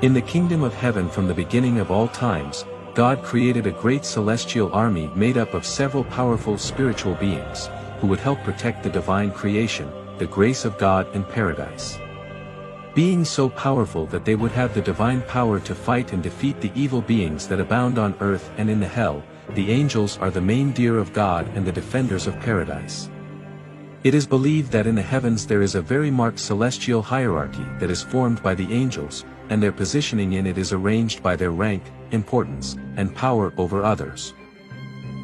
In the kingdom of heaven from the beginning of all times, God created a great celestial army made up of several powerful spiritual beings, who would help protect the divine creation, the grace of God and paradise. Beings so powerful that they would have the divine power to fight and defeat the evil beings that abound on earth and in the hell, the angels are the main deer of God and the defenders of paradise. It is believed that in the heavens there is a very marked celestial hierarchy that is formed by the angels, and their positioning in it is arranged by their rank, importance, and power over others.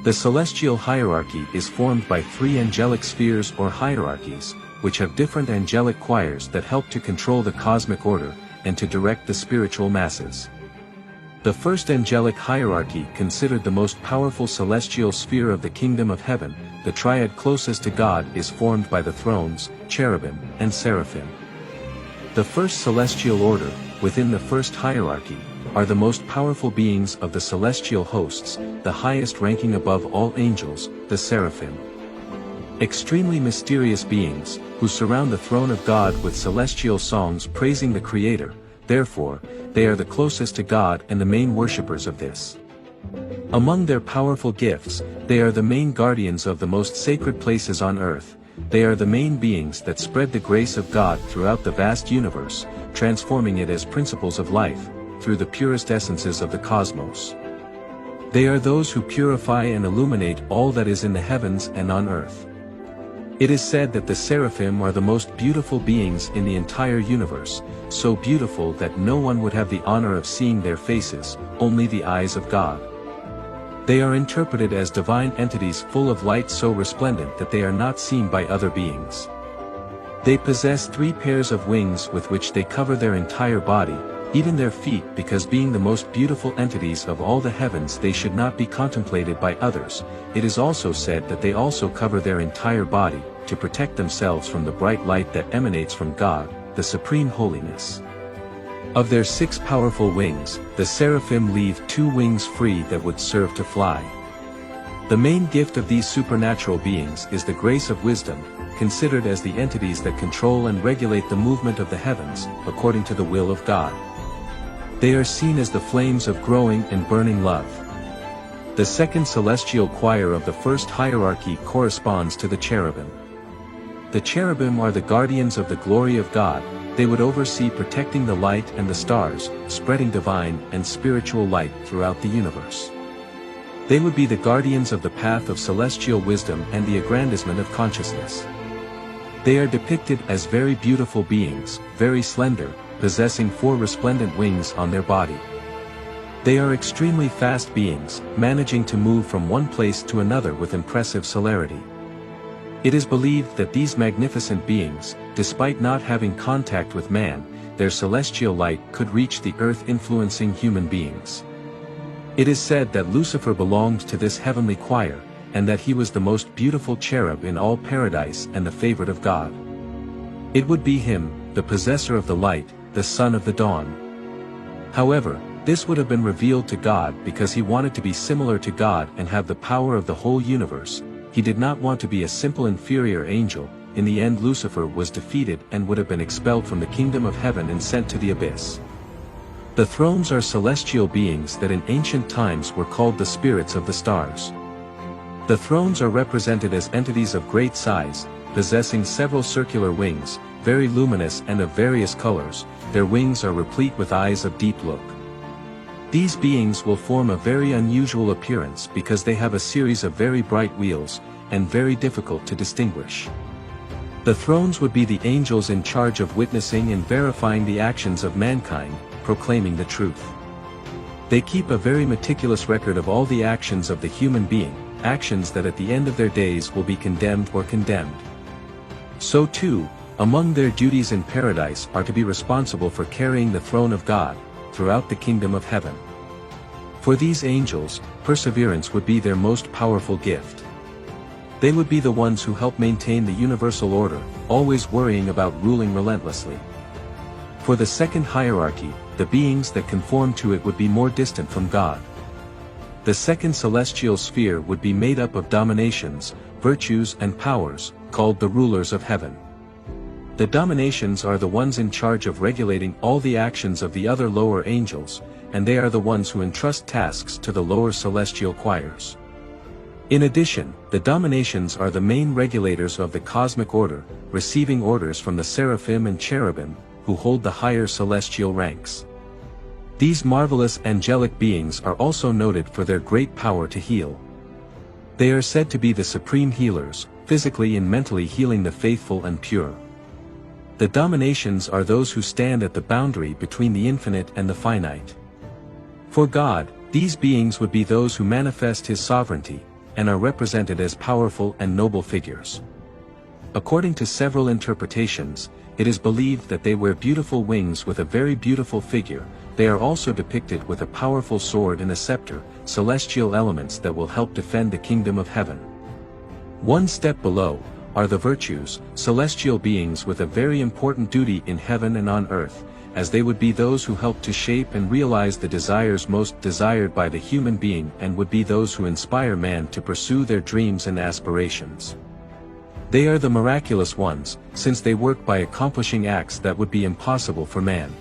The celestial hierarchy is formed by 3 angelic spheres or hierarchies, which have different angelic choirs that help to control the cosmic order, and to direct the spiritual masses. The first angelic hierarchy, considered the most powerful celestial sphere of the kingdom of heaven, the triad closest to God, is formed by the thrones, cherubim, and seraphim. The first celestial order, within the first hierarchy, are the most powerful beings of the celestial hosts, the highest ranking above all angels, the seraphim. Extremely mysterious beings, who surround the throne of God with celestial songs praising the Creator, therefore, they are the closest to God and the main worshippers of this. Among their powerful gifts, they are the main guardians of the most sacred places on earth. They are the main beings that spread the grace of God throughout the vast universe, transforming it as principles of life, through the purest essences of the cosmos. They are those who purify and illuminate all that is in the heavens and on earth. It is said that the seraphim are the most beautiful beings in the entire universe, so beautiful that no one would have the honor of seeing their faces, only the eyes of God. They are interpreted as divine entities full of light so resplendent that they are not seen by other beings. They possess 3 pairs of wings with which they cover their entire body, even their feet, because being the most beautiful entities of all the heavens they should not be contemplated by others. It is also said that they also cover their entire body, to protect themselves from the bright light that emanates from God, the supreme holiness. Of their 6 powerful wings, the seraphim leave 2 wings free that would serve to fly. The main gift of these supernatural beings is the grace of wisdom, considered as the entities that control and regulate the movement of the heavens, according to the will of God. They are seen as the flames of growing and burning love. The second celestial choir of the first hierarchy corresponds to the cherubim. The cherubim are the guardians of the glory of God. They would oversee protecting the light and the stars, spreading divine and spiritual light throughout the universe. They would be the guardians of the path of celestial wisdom and the aggrandizement of consciousness. They are depicted as very beautiful beings, very slender, possessing 4 resplendent wings on their body. They are extremely fast beings, managing to move from one place to another with impressive celerity. It is believed that these magnificent beings, despite not having contact with man, their celestial light could reach the earth, influencing human beings. It is said that Lucifer belonged to this heavenly choir, and that he was the most beautiful cherub in all paradise and the favorite of God. It would be him, the possessor of the light, the son of the dawn. However, this would have been revealed to God because he wanted to be similar to God and have the power of the whole universe. He did not want to be a simple inferior angel. In the end, Lucifer was defeated and would have been expelled from the kingdom of heaven and sent to the abyss. The thrones are celestial beings that in ancient times were called the spirits of the stars. The thrones are represented as entities of great size, possessing several circular wings, very luminous and of various colors. Their wings are replete with eyes of deep look. These beings will form a very unusual appearance because they have a series of very bright wheels, and very difficult to distinguish. The thrones would be the angels in charge of witnessing and verifying the actions of mankind, proclaiming the truth. They keep a very meticulous record of all the actions of the human being, actions that at the end of their days will be condemned or condemned. So too, among their duties in paradise are to be responsible for carrying the throne of God throughout the kingdom of heaven. For these angels, perseverance would be their most powerful gift. They would be the ones who help maintain the universal order, always worrying about ruling relentlessly. For the second hierarchy, the beings that conform to it would be more distant from God. The second celestial sphere would be made up of dominations, virtues and powers, called the rulers of heaven. The dominations are the ones in charge of regulating all the actions of the other lower angels, and they are the ones who entrust tasks to the lower celestial choirs. In addition, the dominations are the main regulators of the cosmic order, receiving orders from the Seraphim and Cherubim, who hold the higher celestial ranks. These marvelous angelic beings are also noted for their great power to heal. They are said to be the supreme healers, physically and mentally healing the faithful and pure. The dominations are those who stand at the boundary between the infinite and the finite. For God, these beings would be those who manifest His sovereignty, and are represented as powerful and noble figures. According to several interpretations, it is believed that they wear beautiful wings with a very beautiful figure. They are also depicted with a powerful sword and a scepter, celestial elements that will help defend the kingdom of heaven. One step below are the virtues, celestial beings with a very important duty in heaven and on earth, as they would be those who help to shape and realize the desires most desired by the human being and would be those who inspire man to pursue their dreams and aspirations. They are the miraculous ones, since they work by accomplishing acts that would be impossible for man.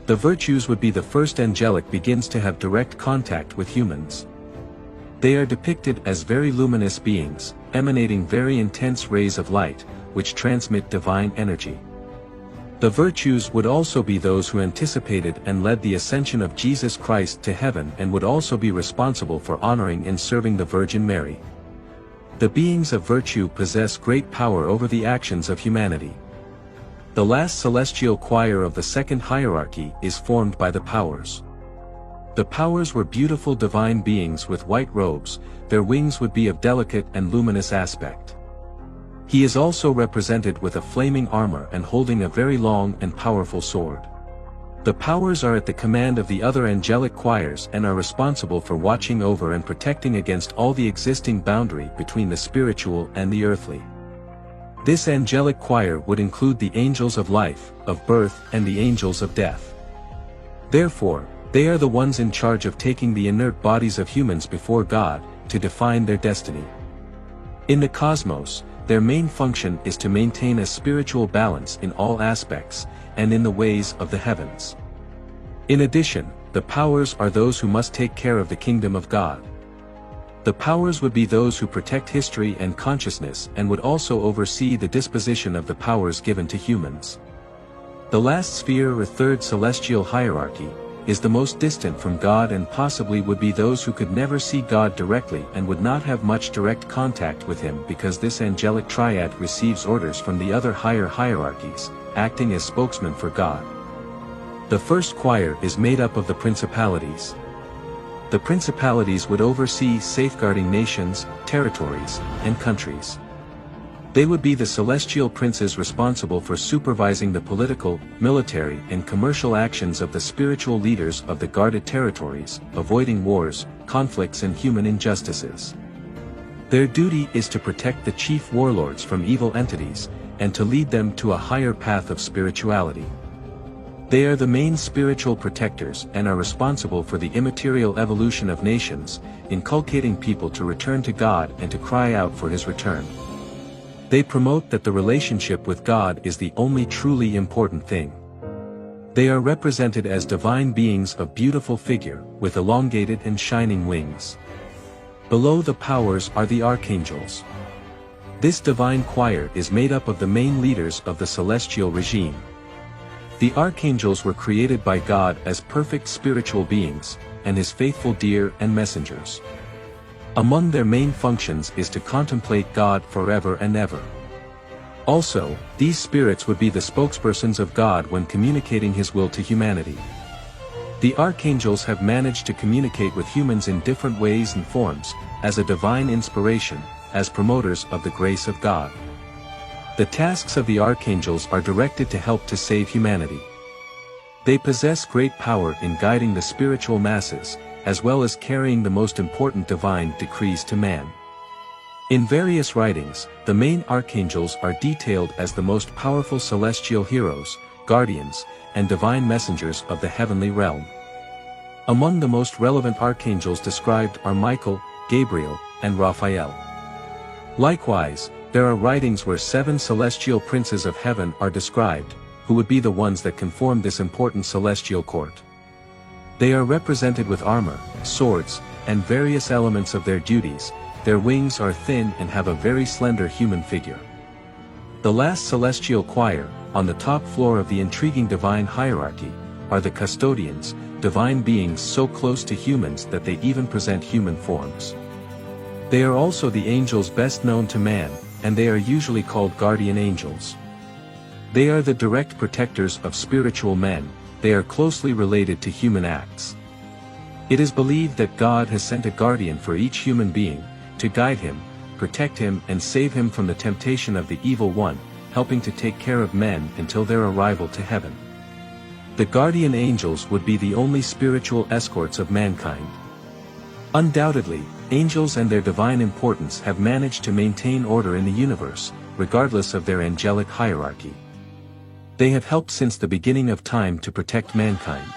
The virtues would be the first angelic begins to have direct contact with humans. They are depicted as very luminous beings, emanating very intense rays of light, which transmit divine energy. The virtues would also be those who anticipated and led the ascension of Jesus Christ to heaven and would also be responsible for honoring and serving the Virgin Mary. The beings of virtue possess great power over the actions of humanity. The last celestial choir of the second hierarchy is formed by the powers. The powers were beautiful divine beings with white robes, their wings would be of delicate and luminous aspect. He is also represented with a flaming armor and holding a very long and powerful sword. The powers are at the command of the other angelic choirs and are responsible for watching over and protecting against all the existing boundary between the spiritual and the earthly. This angelic choir would include the angels of life, of birth, and the angels of death. Therefore, they are the ones in charge of taking the inert bodies of humans before God, to define their destiny. In the cosmos, their main function is to maintain a spiritual balance in all aspects, and in the ways of the heavens. In addition, the powers are those who must take care of the kingdom of God. The powers would be those who protect history and consciousness and would also oversee the disposition of the powers given to humans. The last sphere or third celestial hierarchy is the most distant from God and possibly would be those who could never see God directly and would not have much direct contact with Him because this angelic triad receives orders from the other higher hierarchies, acting as spokesman for God. The first choir is made up of the principalities. The principalities would oversee safeguarding nations, territories, and countries. They would be the celestial princes responsible for supervising the political, military, and commercial actions of the spiritual leaders of the guarded territories, avoiding wars, conflicts, and human injustices. Their duty is to protect the chief warlords from evil entities, and to lead them to a higher path of spirituality. They are the main spiritual protectors and are responsible for the immaterial evolution of nations, inculcating people to return to God and to cry out for His return. They promote that the relationship with God is the only truly important thing. They are represented as divine beings of beautiful figure, with elongated and shining wings. Below the powers are the archangels. This divine choir is made up of the main leaders of the celestial regime. The archangels were created by God as perfect spiritual beings, and His faithful deer and messengers. Among their main functions is to contemplate God forever and ever. Also, these spirits would be the spokespersons of God when communicating His will to humanity. The archangels have managed to communicate with humans in different ways and forms, as a divine inspiration, as promoters of the grace of God. The tasks of the archangels are directed to help to save humanity. They possess great power in guiding the spiritual masses, as well as carrying the most important divine decrees to man. In various writings, the main archangels are detailed as the most powerful celestial heroes, guardians, and divine messengers of the heavenly realm. Among the most relevant archangels described are Michael, Gabriel, and Raphael. Likewise, There are writings where 7 celestial princes of heaven are described, who would be the ones that can form this important celestial court. They are represented with armor, swords, and various elements of their duties. Their wings are thin and have a very slender human figure. The last celestial choir, on the top floor of the intriguing divine hierarchy, are the custodians, divine beings so close to humans that they even present human forms. They are also the angels best known to man, and they are usually called guardian angels. They are the direct protectors of spiritual men. They are closely related to human acts. It is believed that God has sent a guardian for each human being, to guide him, protect him and save him from the temptation of the evil one, helping to take care of men until their arrival to heaven. The guardian angels would be the only spiritual escorts of mankind. Undoubtedly, angels and their divine importance have managed to maintain order in the universe, regardless of their angelic hierarchy. They have helped since the beginning of time to protect mankind.